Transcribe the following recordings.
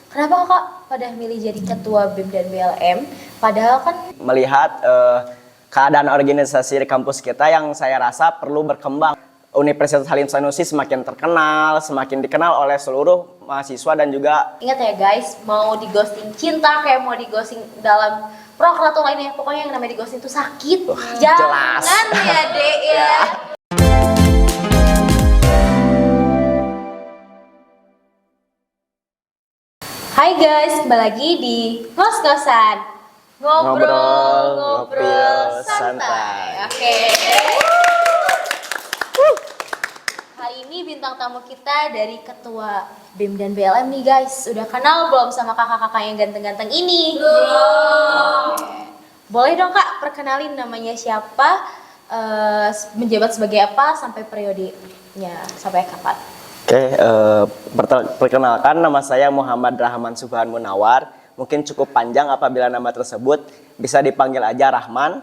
Kenapa Kak pada milih jadi ketua BEM dan BLM? Padahal kan Melihat keadaan organisasi di kampus kita yang saya rasa perlu berkembang. Universitas Halim Sanusi semakin terkenal, semakin dikenal oleh seluruh mahasiswa dan juga ingat ya guys, mau di ghosting cinta kayak mau di ghosting dalam prokrator lainnya, pokoknya yang namanya di ghosting itu sakit. jelas. Jangan ya dek ya. Hai guys, kembali lagi di ngos-ngosan. Ngobrol-ngobrol santai. Oke. Hari ini bintang tamu kita dari ketua BEM dan BLM nih guys. Udah kenal belum sama kakak-kakak yang ganteng-ganteng ini? Belum. Boleh dong Kak, perkenalin namanya siapa, menjabat sebagai apa, sampai periodenya, sampai kapan? Oke, perkenalkan nama saya Muhammad Rahman Subhan Munawar. Mungkin cukup panjang apabila nama tersebut, bisa dipanggil aja Rahman.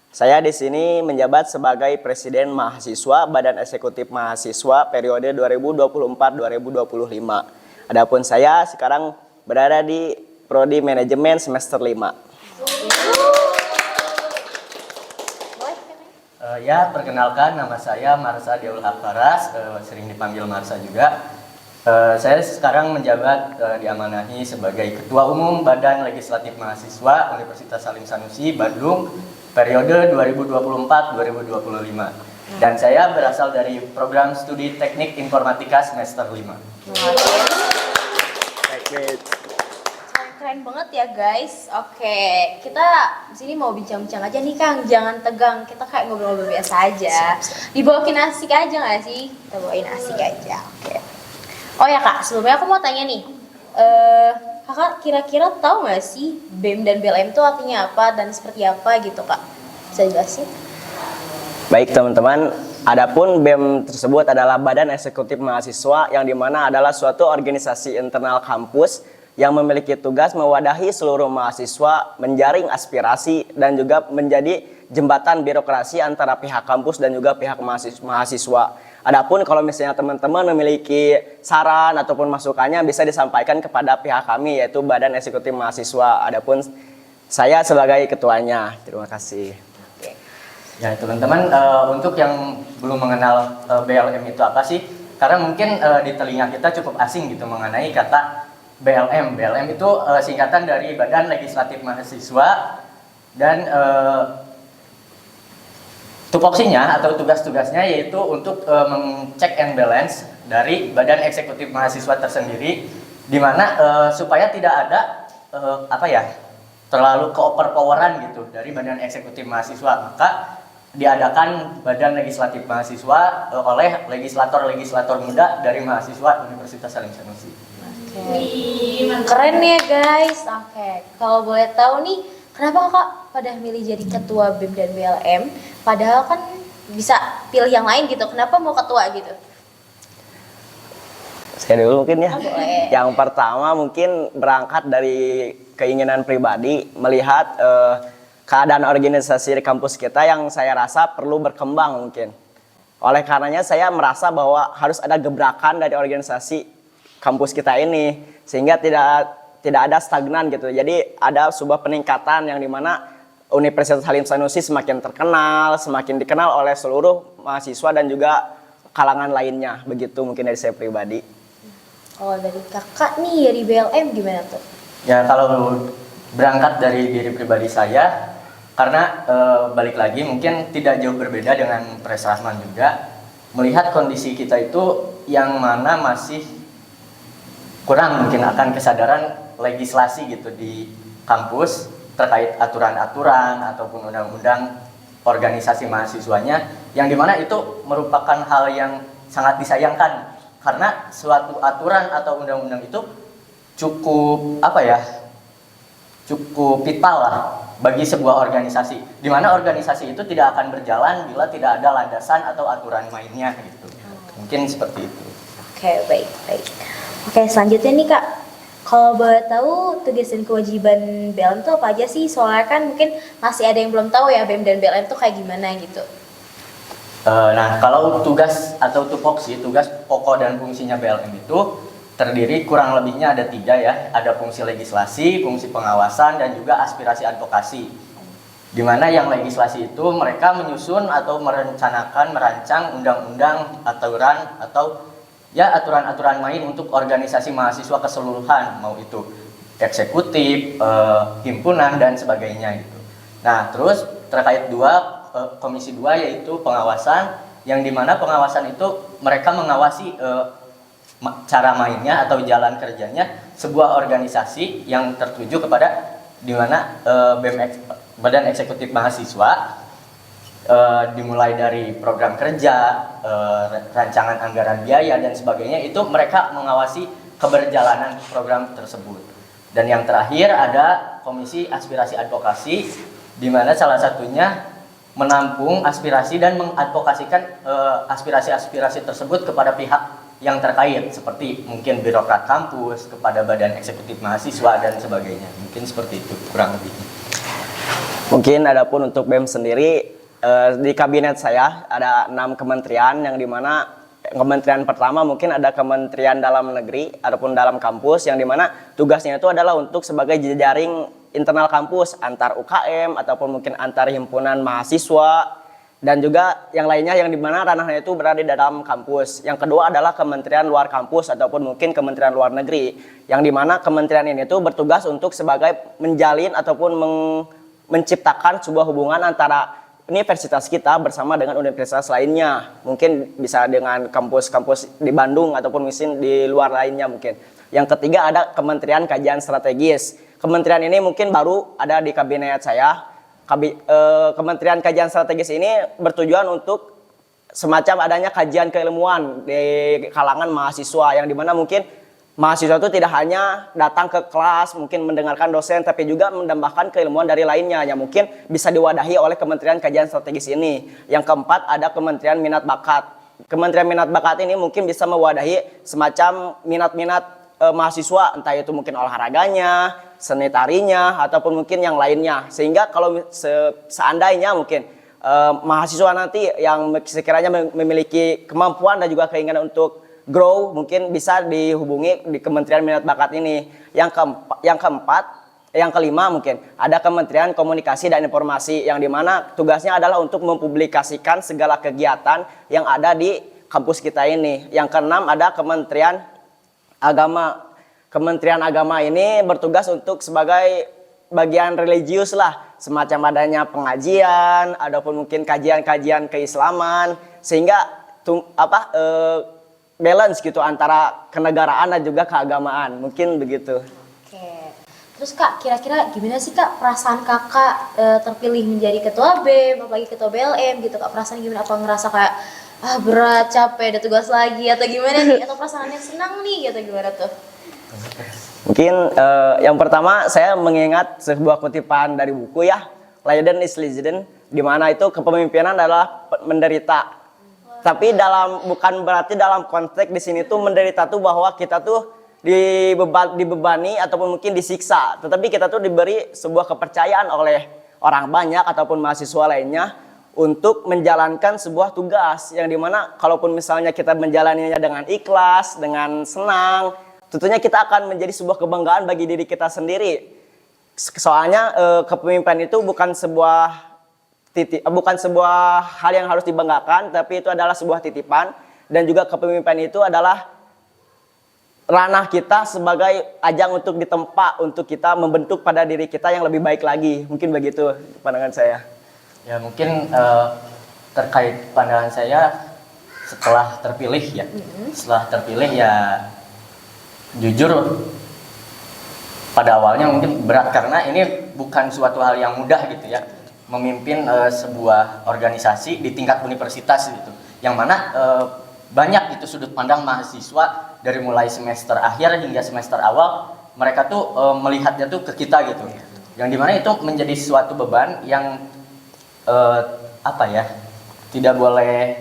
Saya di sini menjabat sebagai Presiden Mahasiswa Badan Eksekutif Mahasiswa periode 2024-2025. Adapun saya sekarang berada di Prodi Manajemen semester 5. Ya, perkenalkan nama saya Marsa Deul Akbaras, sering dipanggil Marsa juga. Saya sekarang menjabat diamanahi sebagai Ketua Umum Badan Legislatif Mahasiswa Universitas Halim Sanusi Bandung periode 2024-2025. Dan saya berasal dari program studi Teknik Informatika semester 5. Keren banget ya guys. Oke, kita di sini mau bincang-bincang aja nih Kang. Jangan tegang, kita kayak ngobrol-ngobrol biasa aja. Dibawain asik aja nggak sih? Kita bawain asik aja. Oke. Oh ya Kak, sebelumnya aku mau tanya nih. Kakak kira-kira tahu nggak sih BEM dan BLM itu artinya apa dan seperti apa gitu Kak? Bisa jelasin? Baik teman-teman, adapun BEM tersebut adalah Badan Eksekutif Mahasiswa yang dimana adalah suatu organisasi internal kampus yang memiliki tugas mewadahi seluruh mahasiswa, menjaring aspirasi, dan juga menjadi jembatan birokrasi antara pihak kampus dan juga pihak mahasiswa. Adapun kalau misalnya teman-teman memiliki saran ataupun masukannya bisa disampaikan kepada pihak kami yaitu Badan Eksekutif Mahasiswa. Adapun saya sebagai ketuanya. Terima kasih. Ya teman-teman, untuk yang belum mengenal BLM itu apa sih? Karena mungkin di telinga kita cukup asing gitu mengenai kata BLM. BLM itu singkatan dari Badan Legislatif Mahasiswa dan tupoksinya atau tugas-tugasnya yaitu untuk mengcek and balance dari Badan Eksekutif Mahasiswa tersendiri, di mana supaya tidak ada terlalu keoverpoweran gitu dari Badan Eksekutif Mahasiswa, maka diadakan Badan Legislatif Mahasiswa oleh legislator-legislator muda dari mahasiswa Universitas Halim Sanusi. Keren ya guys. Oke, kalau boleh tahu nih, kenapa Kak pada milih jadi ketua BEM dan BLM? Padahal kan bisa pilih yang lain gitu. Kenapa mau ketua gitu? Saya dulu mungkin ya. Boleh. Yang pertama mungkin berangkat dari keinginan pribadi melihat keadaan organisasi di kampus kita yang saya rasa perlu berkembang mungkin. Oleh karenanya saya merasa bahwa harus ada gebrakan dari organisasi kampus kita ini sehingga tidak ada stagnan gitu. Jadi ada sebuah peningkatan yang dimana Universitas Halim Sanusi semakin terkenal, semakin dikenal oleh seluruh mahasiswa dan juga kalangan lainnya. Begitu mungkin dari saya pribadi. Kalau dari kakak nih dari BLM gimana tuh? Ya kalau berangkat dari diri pribadi saya, karena balik lagi mungkin tidak jauh berbeda dengan Pres Rahman juga, melihat kondisi kita itu yang mana masih kurang mungkin akan kesadaran legislasi gitu di kampus terkait aturan-aturan ataupun undang-undang organisasi mahasiswanya, yang dimana itu merupakan hal yang sangat disayangkan karena suatu aturan atau undang-undang itu cukup cukup vital lah bagi sebuah organisasi, di mana organisasi itu tidak akan berjalan bila tidak ada landasan atau aturan mainnya gitu. Mungkin seperti itu. Oke, baik. Oke, selanjutnya nih Kak, kalau boleh tahu tugas dan kewajiban BLM itu apa aja sih? Soalnya kan mungkin masih ada yang belum tahu ya BEM dan BLM itu kayak gimana gitu. Nah, kalau tugas atau tupoksi, tugas pokok dan fungsinya BLM itu terdiri kurang lebihnya ada 3 ya, ada fungsi legislasi, fungsi pengawasan, dan juga aspirasi advokasi. Di mana yang legislasi itu mereka menyusun atau merencanakan, merancang undang-undang, aturan atau ya aturan-aturan main untuk organisasi mahasiswa keseluruhan, mau itu eksekutif, himpunan dan sebagainya gitu. Nah, terus terkait komisi 2 yaitu pengawasan, yang dimana pengawasan itu mereka mengawasi cara mainnya atau jalan kerjanya sebuah organisasi yang tertuju kepada dimana Badan Eksekutif Mahasiswa dimulai dari program kerja, rancangan anggaran biaya dan sebagainya, itu mereka mengawasi keberjalanan program tersebut. Dan yang terakhir ada komisi aspirasi advokasi, di mana salah satunya menampung aspirasi dan mengadvokasikan aspirasi-aspirasi tersebut kepada pihak yang terkait, seperti mungkin birokrat kampus, kepada badan eksekutif mahasiswa dan sebagainya. Mungkin seperti itu kurang lebihnya. Mungkin adapun untuk BEM sendiri, di kabinet saya ada 6 kementerian, yang dimana kementerian pertama mungkin ada Kementerian Dalam Negeri ataupun dalam kampus, yang dimana tugasnya itu adalah untuk sebagai jejaring internal kampus antar UKM ataupun mungkin antar himpunan mahasiswa, dan juga yang lainnya yang dimana ranahnya itu berada di dalam kampus. Yang kedua adalah Kementerian Luar Kampus ataupun mungkin Kementerian Luar Negeri, yang dimana kementerian ini itu bertugas untuk sebagai menjalin ataupun menciptakan sebuah hubungan antara universitas kita bersama dengan universitas lainnya. Mungkin bisa dengan kampus-kampus di Bandung ataupun mungkin di luar lainnya mungkin. Yang ketiga ada Kementerian Kajian Strategis. Kementerian ini mungkin baru ada di kabinet saya. Kementerian Kajian Strategis ini bertujuan untuk semacam adanya kajian keilmuan di kalangan mahasiswa, yang dimana mungkin mahasiswa itu tidak hanya datang ke kelas, mungkin mendengarkan dosen, tapi juga menambahkan keilmuan dari lainnya yang mungkin bisa diwadahi oleh Kementerian Kajian Strategis ini. Yang keempat ada Kementerian Minat Bakat. Kementerian Minat Bakat ini mungkin bisa mewadahi semacam minat-minat mahasiswa, entah itu mungkin olahraganya, seni tarinya, ataupun mungkin yang lainnya. Sehingga kalau seandainya mungkin mahasiswa nanti yang sekiranya memiliki kemampuan dan juga keinginan untuk grow, mungkin bisa dihubungi di Kementerian Minat Bakat ini. Yang kelima mungkin ada Kementerian Komunikasi dan Informasi, yang dimana tugasnya adalah untuk mempublikasikan segala kegiatan yang ada di kampus kita ini. Yang keenam ada Kementerian Agama. Kementerian Agama ini bertugas untuk sebagai bagian religius lah, semacam adanya pengajian, ataupun mungkin kajian-kajian keislaman, sehingga balance gitu antara kenegaraan dan juga keagamaan, mungkin begitu. Oke. Terus Kak, kira-kira gimana sih Kak perasaan Kakak terpilih menjadi ketua BEM, apalagi ketua BLM gitu Kak, perasaan gimana? Apa ngerasa kayak berat, capek, ada tugas lagi atau gimana nih? Atau perasaannya senang nih atau gimana tuh? Mungkin yang pertama saya mengingat sebuah kutipan dari buku ya, Leiden is Legend, di mana itu kepemimpinan adalah menderita. Tapi bukan berarti dalam konteks di sini tuh menderita tuh bahwa kita tuh dibebani ataupun mungkin disiksa, tetapi kita tuh diberi sebuah kepercayaan oleh orang banyak ataupun mahasiswa lainnya untuk menjalankan sebuah tugas, yang dimana kalaupun misalnya kita menjalaninya dengan ikhlas, dengan senang, tentunya kita akan menjadi sebuah kebanggaan bagi diri kita sendiri. Soalnya kepemimpinan itu bukan sebuah hal yang harus dibanggakan, tapi itu adalah sebuah titipan, dan juga kepemimpinan itu adalah ranah kita sebagai ajang untuk ditempa, untuk kita membentuk pada diri kita yang lebih baik lagi. Mungkin begitu pandangan saya. Ya mungkin terkait pandangan saya setelah terpilih ya, jujur pada awalnya mungkin berat, karena ini bukan suatu hal yang mudah gitu ya, memimpin sebuah organisasi di tingkat universitas gitu, yang mana banyak itu sudut pandang mahasiswa dari mulai semester akhir hingga semester awal, mereka tuh melihatnya tuh ke kita gitu, yang dimana itu menjadi suatu beban yang tidak boleh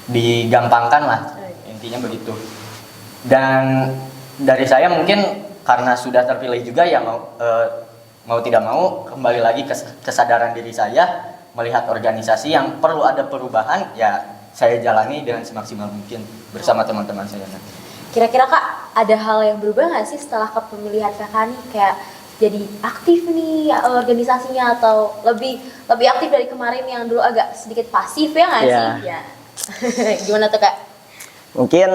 digampangkan lah, intinya begitu. Dan dari saya mungkin karena sudah terpilih juga ya, mau tidak mau kembali lagi kesadaran diri saya, melihat organisasi yang perlu ada perubahan, ya saya jalani dengan semaksimal mungkin bersama teman-teman saya nanti. kira-kira Kak ada hal yang berubah nggak sih setelah kepemilihan Kakak nih, kayak jadi aktif nih organisasinya, atau lebih aktif dari kemarin yang dulu agak sedikit pasif ya nggak Iya. sih? Ya. Gimana tuh Kak? Mungkin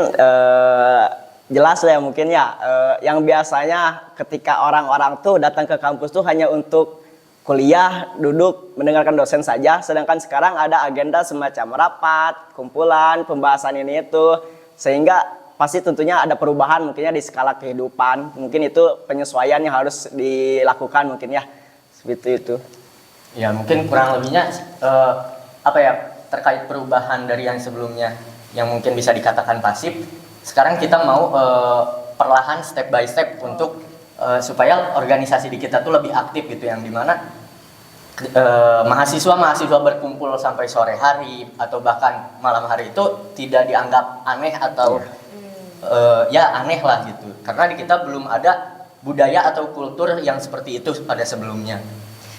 jelas lah ya, mungkin ya yang biasanya ketika orang-orang tuh datang ke kampus tuh hanya untuk kuliah, duduk, mendengarkan dosen saja, sedangkan sekarang ada agenda semacam rapat, kumpulan, pembahasan ini itu, sehingga pasti tentunya ada perubahan mungkinnya di skala kehidupan, mungkin itu penyesuaian yang harus dilakukan mungkin ya, seperti itu. Ya mungkin kurang lebihnya apa ya, terkait perubahan dari yang sebelumnya yang mungkin bisa dikatakan pasif, sekarang kita mau perlahan step by step untuk supaya organisasi di kita tuh lebih aktif gitu, yang dimana mahasiswa berkumpul sampai sore hari atau bahkan malam hari itu tidak dianggap aneh atau ya aneh lah gitu, karena di kita belum ada budaya atau kultur yang seperti itu pada sebelumnya.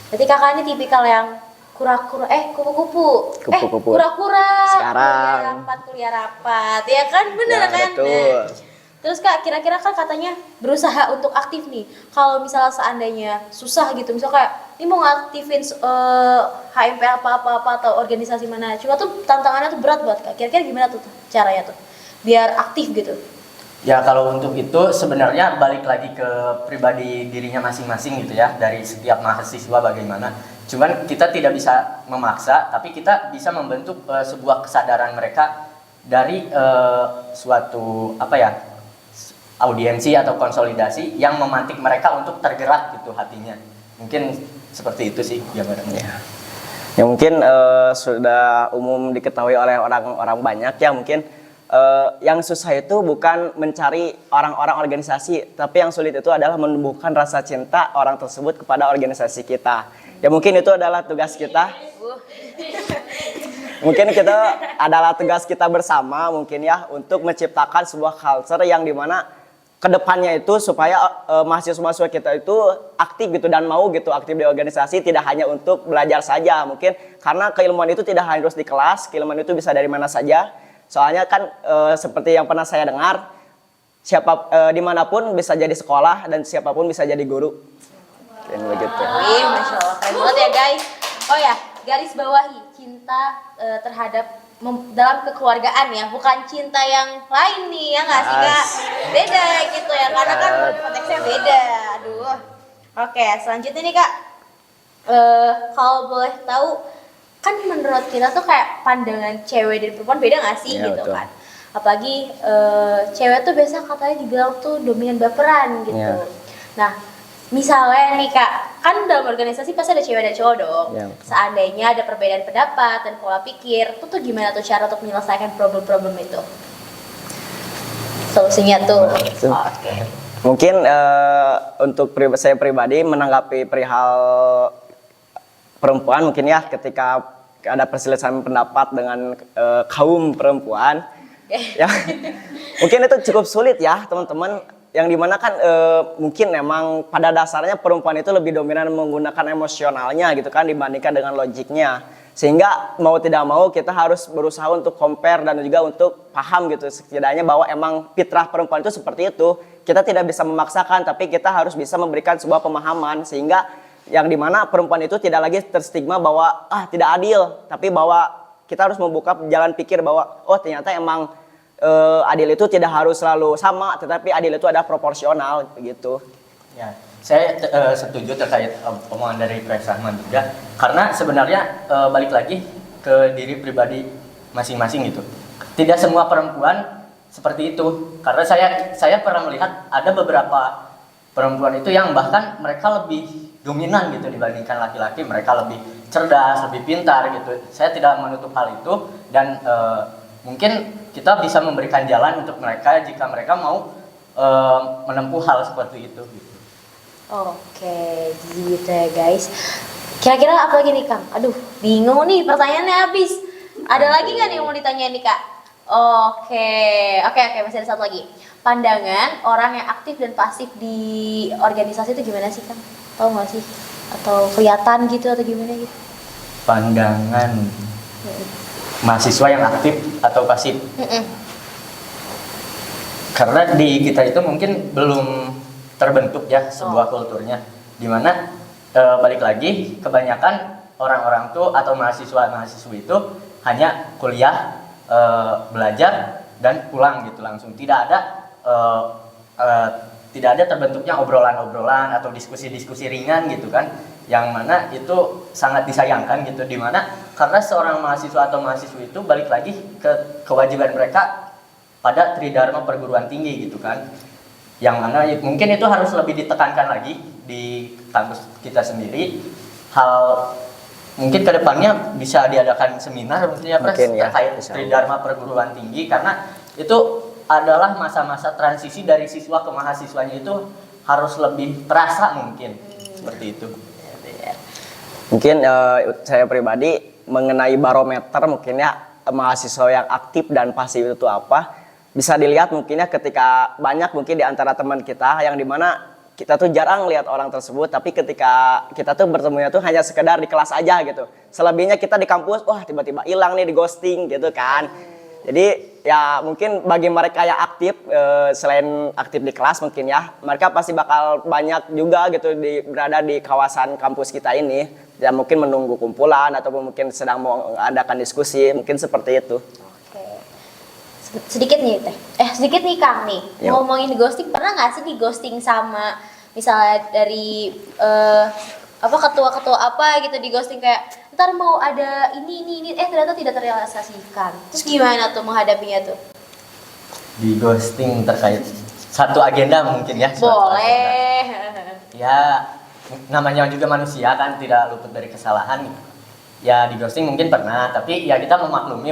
Berarti Kakak ini tipikal yang kupu-kupu. Kupu-kupu. Kura-kura. Sekarang. Kuliah rapat. Ya kan, bener Ya, kan? betul. Nah, terus Kak, kira-kira kan katanya berusaha untuk aktif nih. Kalau misalnya seandainya susah gitu, misalnya kayak ini mau ngaktifin HMP apa-apa atau organisasi mana, cuma tuh tantangannya tuh berat buat Kak. Kira-kira gimana tuh caranya tuh biar aktif gitu? Ya kalau untuk itu sebenarnya balik lagi ke pribadi dirinya masing-masing gitu ya, dari setiap mahasiswa bagaimana. Cuman kita tidak bisa memaksa, tapi kita bisa membentuk sebuah kesadaran mereka dari suatu apa ya, audiensi atau konsolidasi yang memantik mereka untuk tergerak gitu hatinya. Mungkin seperti itu sih gambarannya. Ya mungkin sudah umum diketahui oleh orang-orang banyak ya, mungkin yang susah itu bukan mencari orang-orang organisasi, tapi yang sulit itu adalah menumbuhkan rasa cinta orang tersebut kepada organisasi kita. Ya mungkin itu adalah tugas kita. Mungkin kita adalah tugas kita bersama mungkin ya, untuk menciptakan sebuah culture yang dimana kedepannya itu supaya mahasiswa-mahasiswa kita itu aktif gitu dan mau gitu aktif di organisasi, tidak hanya untuk belajar saja mungkin, karena keilmuan itu tidak harus di kelas, keilmuan itu bisa dari mana saja. Soalnya kan seperti yang pernah saya dengar, dimanapun bisa jadi sekolah dan siapapun bisa jadi guru. Dan begitu. Wih, Masya Allah, keren banget ya guys. Oh ya, garis bawahi cinta terhadap dalam kekeluargaan ya, bukan cinta yang lain nih ya nggak sih Kak? Beda gitu ya, karena kan konteksnya beda. Aduh. Oke, selanjutnya nih Kak, kalau boleh tahu, kan menurut kita tuh kayak pandangan cewek dan perempuan beda nggak sih Ya, gitu betul. kan? Apalagi cewek tuh biasa katanya dibilang tuh dominan baperan gitu. Ya. Nah, misalnya nih Kak, kan dalam organisasi pasti ada cewek dan cowok dong. Ya, betul. Seandainya ada perbedaan pendapat dan pola pikir, tuh gimana tuh cara untuk menyelesaikan problem-problem itu? Solusinya tuh. Oke. Mungkin untuk saya pribadi menanggapi perihal perempuan mungkin ya, ketika ada perselisihan pendapat dengan kaum perempuan ya mungkin itu cukup sulit ya teman-teman, yang dimana kan mungkin memang pada dasarnya perempuan itu lebih dominan menggunakan emosionalnya gitu kan dibandingkan dengan logiknya, sehingga mau tidak mau kita harus berusaha untuk compare dan juga untuk paham gitu setidaknya bahwa emang fitrah perempuan itu seperti itu. Kita tidak bisa memaksakan, tapi kita harus bisa memberikan sebuah pemahaman sehingga yang dimana perempuan itu tidak lagi terstigma bahwa tidak adil, tapi bahwa kita harus membuka jalan pikir bahwa oh ternyata emang adil itu tidak harus selalu sama, tetapi adil itu ada proporsional begitu. Ya, saya setuju terkait omongan dari Pres Rahman juga, karena sebenarnya balik lagi ke diri pribadi masing-masing gitu. Tidak semua perempuan seperti itu, karena saya pernah melihat ada beberapa perempuan itu yang bahkan mereka lebih dominan gitu dibandingkan laki-laki, mereka lebih cerdas, lebih pintar gitu. Saya tidak menutup hal itu, dan mungkin kita bisa memberikan jalan untuk mereka jika mereka mau menempuh hal seperti itu gitu. Oke, gitu ya guys. Kira-kira apa lagi nih Kang? Aduh, bingung nih, pertanyaannya habis. Ada lagi nggak nih yang mau ditanyain nih Kak? Oke, masih ada satu lagi. Pandangan orang yang aktif dan pasif di organisasi itu gimana sih Kang? Tahu nggak sih? Atau kelihatan gitu atau gimana gitu? Pandangan mahasiswa yang aktif atau pasif. Karena di kita itu mungkin belum terbentuk ya sebuah kulturnya, dimana balik lagi kebanyakan orang-orang tuh atau mahasiswa-mahasiswi itu hanya kuliah, belajar dan pulang gitu langsung, tidak ada terbentuknya obrolan-obrolan atau diskusi-diskusi ringan gitu kan, yang mana itu sangat disayangkan gitu, dimana karena seorang mahasiswa atau mahasiswi itu balik lagi ke kewajiban mereka pada tridharma perguruan tinggi gitu kan, yang mana mungkin itu harus lebih ditekankan lagi di kampus kita sendiri. Mungkin kedepannya bisa diadakan seminar mungkin ya Pres, terkait tridharma perguruan tinggi, karena itu adalah masa-masa transisi dari siswa ke mahasiswanya itu harus lebih terasa mungkin seperti itu. Mungkin saya pribadi mengenai barometer mungkin ya mahasiswa yang aktif dan pasif itu apa, bisa dilihat mungkin ya ketika banyak mungkin di antara teman kita yang dimana kita tuh jarang lihat orang tersebut, tapi ketika kita tuh bertemunya tuh hanya sekedar di kelas aja gitu. Selebihnya kita di kampus, wah tiba-tiba hilang nih, di ghosting gitu kan. Jadi ya mungkin bagi mereka yang aktif, selain aktif di kelas mungkin ya, mereka pasti bakal banyak juga gitu berada di kawasan kampus kita ini. Ya mungkin menunggu kumpulan ataupun mungkin sedang mau mengadakan diskusi, mungkin seperti itu. Sedikit nih Kang nih. Yuk. Ngomongin ghosting, pernah nggak sih di ghosting sama misalnya dari ketua-ketua apa gitu, di ghosting kayak ntar mau ada ini ternyata tidak terrealisasikan. Terus gimana tuh menghadapinya tuh? Di ghosting terkait satu agenda mungkin ya. Boleh. Ya namanya juga manusia kan, tidak luput dari kesalahan. Ya di ghosting mungkin pernah, tapi ya kita memaklumi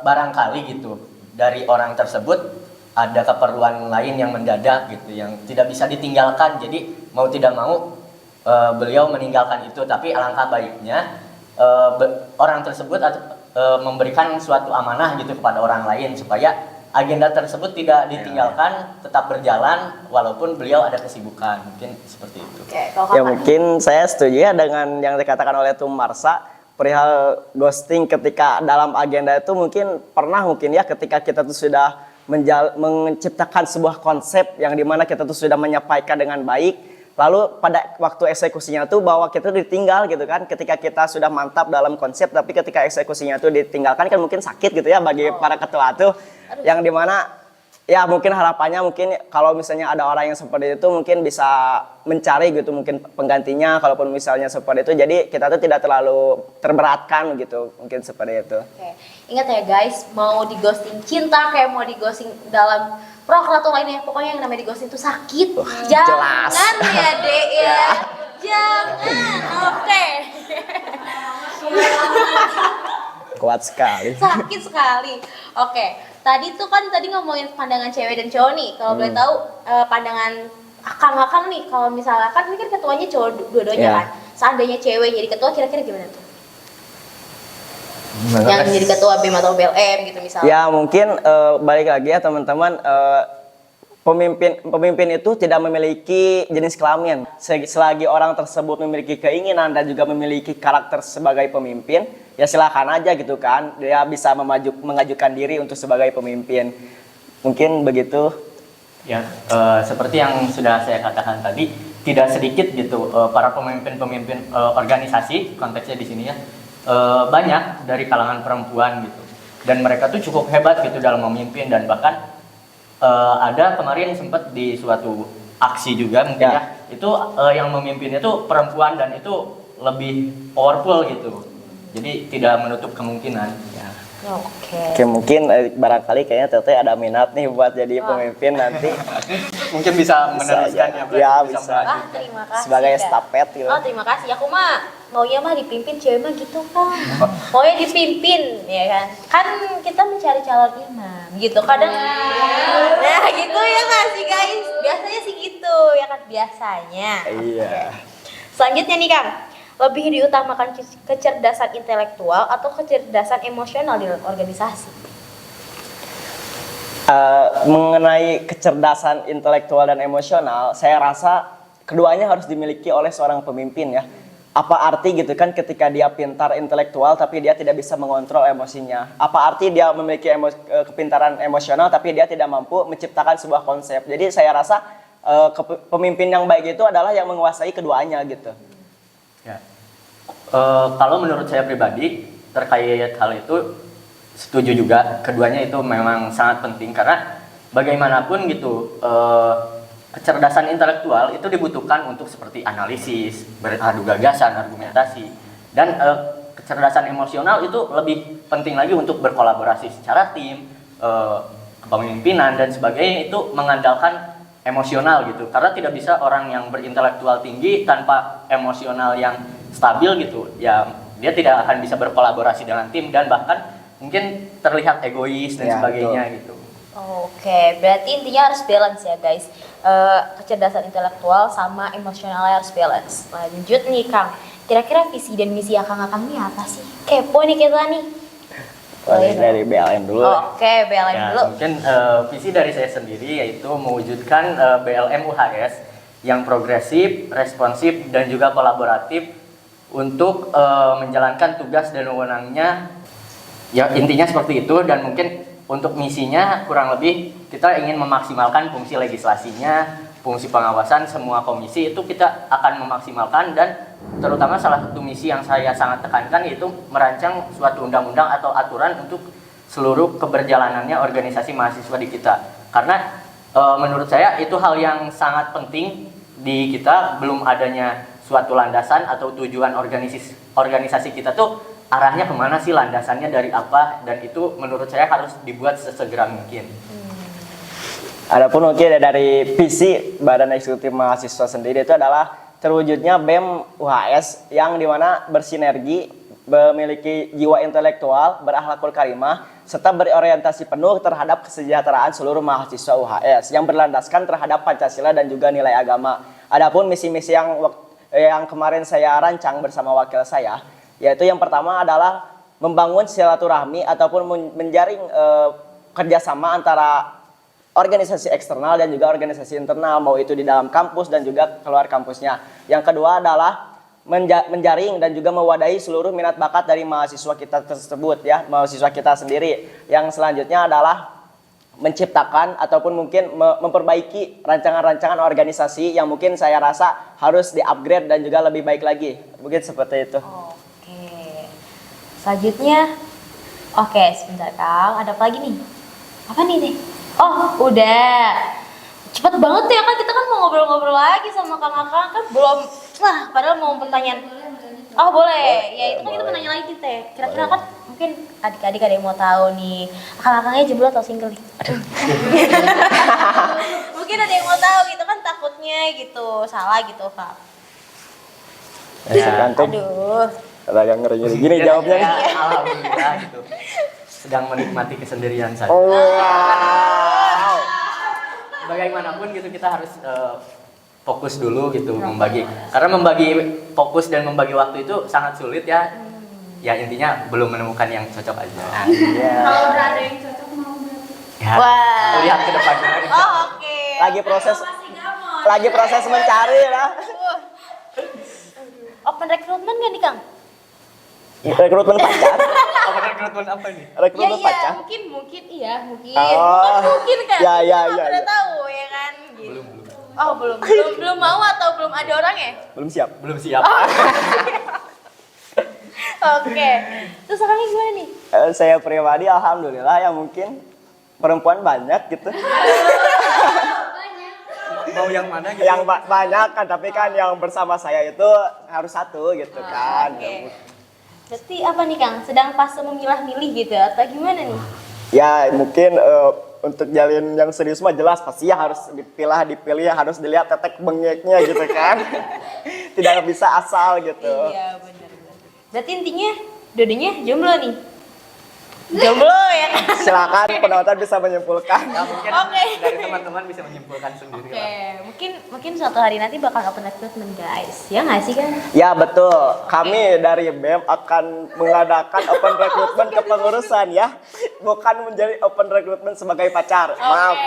barangkali gitu dari orang tersebut ada keperluan lain yang mendadak gitu, yang tidak bisa ditinggalkan, jadi mau tidak mau beliau meninggalkan itu. Tapi alangkah baiknya orang tersebut memberikan suatu amanah gitu kepada orang lain supaya agenda tersebut tidak ditinggalkan, tetap berjalan walaupun beliau ada kesibukan, mungkin seperti itu. Ya mungkin saya setuju ya dengan yang dikatakan oleh Tum Marsa perihal ghosting ketika dalam agenda itu. Mungkin pernah mungkin ya ketika kita tuh sudah menciptakan sebuah konsep yang dimana kita tuh sudah menyampaikan dengan baik, lalu pada waktu eksekusinya tuh bahwa kita ditinggal gitu kan, ketika kita sudah mantap dalam konsep tapi ketika eksekusinya tuh ditinggalkan kan mungkin sakit gitu ya bagi para ketua tuh, yang dimana ya mungkin harapannya mungkin kalau misalnya ada orang yang seperti itu mungkin bisa mencari gitu mungkin penggantinya, kalaupun misalnya seperti itu, jadi kita tuh tidak terlalu terberatkan gitu, mungkin seperti itu. Ingat ya guys, mau di ghosting cinta kayak mau di ghosting dalam proker atau lainnya, pokoknya yang namanya di ghosting itu sakit. Jangan ya Dek ya. Jangan. Oke. Kuat sekali. Sakit sekali. Oke. Tadi ngomongin pandangan cewek dan cowok nih. Kalau boleh tahu pandangan akang-akang nih, kalau misalnya kan ini kan ketuanya cowok dua-duanya kan. Seandainya cewek jadi ketua, kira-kira gimana tuh? Yang jadi ketua BEM atau BLM gitu misalnya. Ya mungkin balik lagi ya teman-teman, pemimpin itu tidak memiliki jenis kelamin. Selagi orang tersebut memiliki keinginan dan juga memiliki karakter sebagai pemimpin, ya silakan aja gitu kan, dia bisa mengajukan diri untuk sebagai pemimpin. Mungkin begitu. Ya seperti yang sudah saya katakan tadi, tidak sedikit gitu para pemimpin organisasi, konteksnya di sini ya, banyak dari kalangan perempuan gitu, dan mereka tuh cukup hebat gitu dalam memimpin, dan bahkan ada kemarin sempat di suatu aksi juga mungkin ya, itu yang memimpinnya tuh perempuan dan itu lebih powerful gitu, jadi tidak menutup kemungkinan ya. Oke, mungkin barangkali kayaknya Teteh ada minat nih buat jadi pemimpin nanti. Mungkin bisa meneruskan ya, bisa. Terima kasih. Sebagai stafet gitu. Terima kasih. Aku mah maunya dipimpin, cewek mah gitu kan. Maunya dipimpin, ya kan. Kan kita mencari calon imam gitu. Kadang nah gitu ya nggak sih guys? Biasanya sih gitu ya kan, biasanya. Iya. Selanjutnya nih Kang, lebih diutamakan kecerdasan intelektual atau kecerdasan emosional di dalam organisasi? Mengenai kecerdasan intelektual dan emosional, saya rasa keduanya harus dimiliki oleh seorang pemimpin ya. apa arti gitu kan ketika dia pintar intelektual tapi dia tidak bisa mengontrol emosinya? Apa arti dia memiliki kepintaran emosional tapi dia tidak mampu menciptakan sebuah konsep? Jadi saya rasa pemimpin yang baik itu adalah yang menguasai keduanya gitu. Ya. Kalau menurut saya pribadi terkait hal itu setuju juga, keduanya itu memang sangat penting karena bagaimanapun gitu kecerdasan intelektual itu dibutuhkan untuk seperti analisis, beradu gagasan, argumentasi, dan kecerdasan emosional itu lebih penting lagi untuk berkolaborasi secara tim, kepemimpinan dan sebagainya itu mengandalkan emosional gitu, karena tidak bisa orang yang berintelektual tinggi tanpa emosional yang stabil gitu, ya dia tidak akan bisa berkolaborasi dengan tim dan bahkan mungkin terlihat egois dan Ya, sebagainya betul. gitu. Oke, berarti intinya harus balance ya guys. Kecerdasan intelektual sama emosionalnya harus balance. Lanjut nih Kang, kira-kira visi dan misi Akang ini apa sih? Kepo nih kita nih. Dari BLM dulu. Oke, BLM Ya, dulu. mungkin visi dari saya sendiri yaitu mewujudkan BLM UHS yang progresif, responsif, dan juga kolaboratif untuk menjalankan tugas dan wewenangnya. Ya intinya seperti itu, dan mungkin untuk misinya kurang lebih kita ingin memaksimalkan fungsi legislasinya, fungsi pengawasan semua komisi itu kita akan memaksimalkan, dan terutama salah satu misi yang saya sangat tekankan yaitu merancang suatu undang-undang atau aturan untuk seluruh keberjalanannya organisasi mahasiswa di kita. Karena menurut saya itu hal yang sangat penting di kita, belum adanya suatu landasan atau tujuan organisasi kita tuh arahnya kemana sih, landasannya dari apa, dan itu menurut saya harus dibuat sesegera mungkin. Adapun mungkin dari visi Badan Eksekutif Mahasiswa sendiri itu adalah terwujudnya BEM UHS yang dimana bersinergi, memiliki jiwa intelektual, berakhlakul karimah, serta berorientasi penuh terhadap kesejahteraan seluruh mahasiswa UHS yang berlandaskan terhadap Pancasila dan juga nilai agama. Adapun misi-misi yang kemarin saya rancang bersama wakil saya, yaitu yang pertama adalah membangun silaturahmi ataupun menjaring kerjasama antara organisasi eksternal dan juga organisasi internal, mau itu di dalam kampus dan juga keluar kampusnya. Yang kedua adalah menjaring dan juga mewadahi seluruh minat bakat dari mahasiswa kita tersebut ya, mahasiswa kita sendiri. Yang selanjutnya adalah menciptakan ataupun mungkin memperbaiki rancangan-rancangan organisasi yang mungkin saya rasa harus di-upgrade dan juga lebih baik lagi. Mungkin seperti itu. Oke. Selanjutnya, oke sebentar Kang, ada apa lagi nih? Apa nih teh? Oh udah, cepet banget ya kan, kita kan mau ngobrol-ngobrol lagi sama Kang Akang kan belum, padahal mau pertanyaan. Oh boleh, ya itu kan kita menanya lagi teh. Kira-kira kan mungkin adik-adik ada yang mau tahu nih, Akang-akangnya jomblo atau single nih? Aduh. Mungkin ada yang mau tahu gitu kan, takutnya gitu salah gitu Kak. Aduh. Agak ngeri-ngeri gini jawabnya nih. Ya, alhamdulillah gitu. Sedang menikmati kesendirian saja. Oh, wow. Bagaimanapun gitu kita harus fokus dulu gitu membagi. Karena membagi fokus dan membagi waktu itu sangat sulit ya. Ya intinya belum menemukan yang cocok aja. Iya. Kalau udah ada yang cocok mau berarti. Ya, Wah. lihat ke depannya. Oh oke. Masih gamon. Lagi proses mencari lah. Open recruitment gak nih Kang? Rekrutmen pacar. Apa rekrutmen apa nih? Rekrutmen pacar. mungkin iya mungkin. Oh. Bukan mungkin kan? Ya, Kita udah tahu ya kan. Gitu. Oh belum mau atau belum ada orang ya? Belum siap. Belum siap. Oke. Terus orangnya gimana nih? Saya pribadi alhamdulillah ya mungkin perempuan banyak gitu. Mau yang mana gitu? Yang banyak kan, tapi kan yang bersama saya itu harus satu gitu kan. Oke. Berarti apa nih Kang? Sedang fase memilah-milih gitu atau gimana nih? Ya mungkin untuk jalin yang serius mah jelas pasti ya harus dipilih, harus dilihat tetek bengeknya gitu kan. Tidak bisa asal gitu. Iya benar. Berarti intinya dua-duanya jomblo nih. Jomblo ya kan? Silakan penonton bisa menyimpulkan. Ya, mungkin Oke. dari teman-teman bisa menyimpulkan sendiri Oke, lah. mungkin suatu hari nanti bakal open recruitment guys. Ya nggak sih kan? Ya betul, kami dari BEM akan mengadakan open recruitment kepengurusan ya. Bukan menjadi open recruitment sebagai pacar, maaf.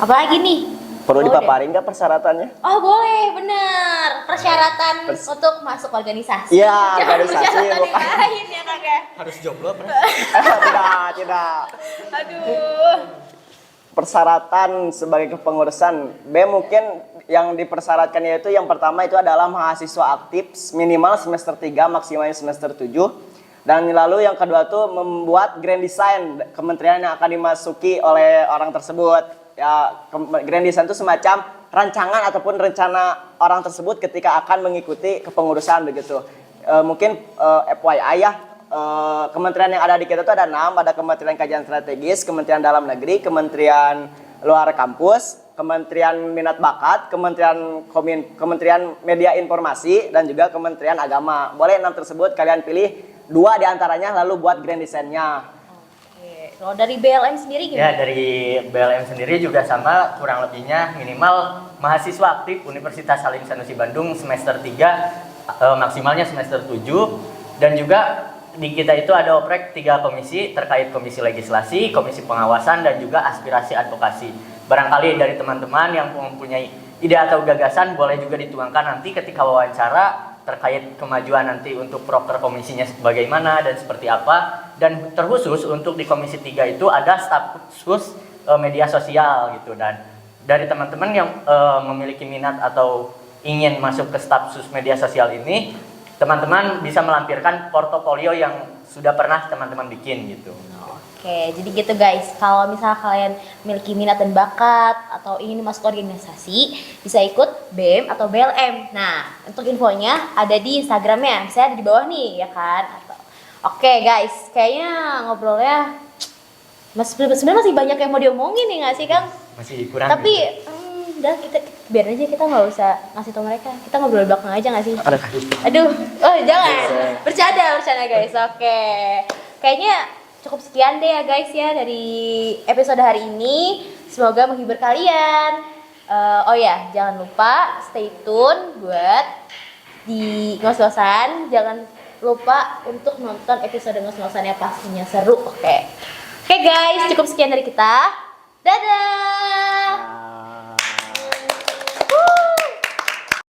Apalagi nih? Perlu Boleh. dipaparin nggak persyaratannya? Oh boleh, bener. Persyaratan untuk masuk organisasi. Iya, Jangan organisasi, persyaratan yang bukan. lain ya kak ya. Harus jomblo, Pres. Tidak. Aduh. Persyaratan sebagai kepengurusan B mungkin yang dipersyaratkan yaitu yang pertama itu adalah mahasiswa aktif minimal semester 3 maksimalnya semester 7. Dan lalu yang kedua tuh membuat grand design kementerian yang akan dimasuki oleh orang tersebut. Ya, grand design itu semacam rancangan ataupun rencana orang tersebut ketika akan mengikuti kepengurusan begitu. Mungkin FYI ya, kementerian yang ada di kita itu ada 6, ada Kementerian Kajian Strategis, Kementerian Dalam Negeri, Kementerian Luar Kampus, Kementerian Minat Bakat, Kementerian Media Informasi, dan juga Kementerian Agama. Boleh 6 tersebut kalian pilih 2 diantaranya lalu buat grand design-nya. Oke, kalau dari BLM sendiri Ya, gimana? dari BLM sendiri juga sama, kurang lebihnya minimal mahasiswa aktif Universitas Halim Sanusi Bandung semester 3 maksimalnya semester 7, dan juga di kita itu ada oprek 3 komisi terkait komisi legislasi, komisi pengawasan, dan juga aspirasi advokasi. Barangkali dari teman-teman yang mempunyai ide atau gagasan boleh juga dituangkan nanti ketika wawancara terkait kemajuan nanti untuk proker komisinya bagaimana dan seperti apa. Dan terkhusus untuk di komisi 3 itu ada staf khusus media sosial gitu, dan dari teman-teman yang memiliki minat atau ingin masuk ke staf khusus media sosial ini, teman-teman bisa melampirkan portofolio yang sudah pernah teman-teman bikin gitu. Oke, jadi gitu guys. Kalau misalnya kalian memiliki minat dan bakat atau ingin masuk organisasi, bisa ikut BEM atau BLM. Nah, untuk infonya ada di Instagramnya, saya ada di bawah nih, ya kan? Oke guys, kayaknya ngobrolnya sebenarnya masih banyak yang mau diomongin nih nggak sih Kang? Masih kurang. Tapi udah kita biar aja, kita nggak usah ngasih tau mereka, kita ngobrol belakang aja nggak sih? Aduh, oh jangan, bercanda guys. Oke, kayaknya cukup sekian deh ya guys ya dari episode hari ini. Semoga menghibur kalian. Oh ya, jangan lupa stay tune buat di ngos-ngosan. Jangan lupa untuk nonton episode ngos-ngosannya, pastinya seru. Oke guys, cukup sekian dari kita. Dadah.